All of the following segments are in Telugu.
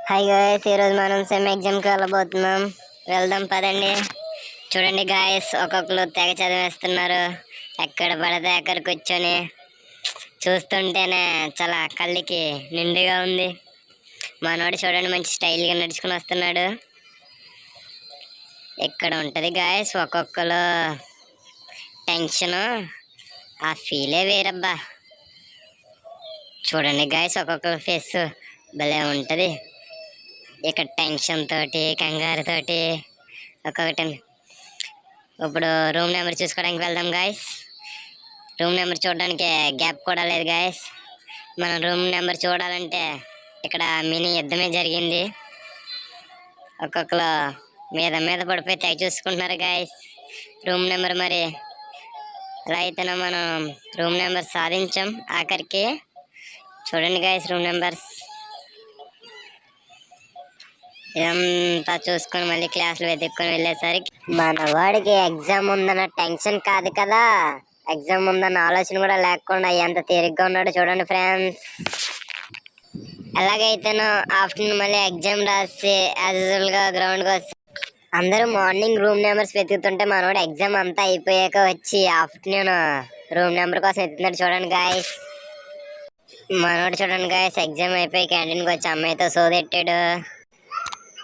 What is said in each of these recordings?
హాయ్ గాయస్, ఈరోజు మనం సెమ్ ఎగ్జామ్కి వెళ్ళబోతున్నాం. వెళ్దాం పదండి. చూడండి గాయస్, ఒక్కొక్కరు తెగ చదివేస్తున్నారు. ఎక్కడ పడితే అక్కడ కూర్చొని చూస్తుంటేనే చాలా కళ్ళకి నిండుగా ఉంది. మనోడు చూడండి మంచి స్టైల్గా నడుచుకుని వస్తున్నాడు. ఇక్కడ ఉంటుంది గాయస్ ఒక్కొక్కరు టెన్షను, ఆ ఫీలే వేరబ్బా. చూడండి గాయస్ ఒక్కొక్కరు ఫేస్ భలే ఉంటుంది. ఇక్కడ టెన్షన్ తోటి కంగారు తోటి ఒక్కొక్కటి. ఇప్పుడు రూమ్ నెంబర్ చూసుకోవడానికి వెళ్దాం గాయస్. రూమ్ నెంబర్ చూడడానికి గ్యాప్ కూడా లేదు గాయస్. మనం రూమ్ నెంబర్ చూడాలంటే ఇక్కడ మినీ యుద్ధమే జరిగింది. ఒక్కొక్కరు మీద మీద పడిపోయి తెగ చూసుకుంటున్నారు గాయస్ రూమ్ నెంబర్. మరి ఎలా అయితేనో మనం రూమ్ నెంబర్ సాధించాం ఆఖరికి. చూడండి గాయస్ రూమ్ నెంబర్స్ ఇదంతా చూసుకొని మళ్ళీ క్లాసులు వెతుక్కొని వెళ్ళేసరికి మన వాడికి ఎగ్జామ్ ఉందన్న టెన్షన్ కాదు కదా, ఎగ్జామ్ ఉందన్న ఆలోచన కూడా లేకుండా ఎంత తేలిగ్గా ఉన్నాడు చూడండి ఫ్రెండ్స్. ఎలాగైతేనో ఆఫ్టర్నూన్ మళ్ళీ ఎగ్జామ్ రాసి యాజ్ యూజువల్గా గ్రౌండ్కి వస్తే అందరూ మార్నింగ్ రూమ్ నెంబర్స్ వెతుకుతుంటే మనోడు ఎగ్జామ్ అంతా అయిపోయాక వచ్చి ఆఫ్టర్నూన్ రూమ్ నెంబర్ కోసం వెతుకుతున్నాడు చూడండి గాయస్. మనోడు చూడండి గాయస్ ఎగ్జామ్ అయిపోయి క్యాంటీన్కి వచ్చి అమ్మాయితో సోదెట్టాడు.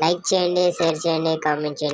లైక్ చేయండి, షేర్ చేయండి, కామెంట్ చేయండి.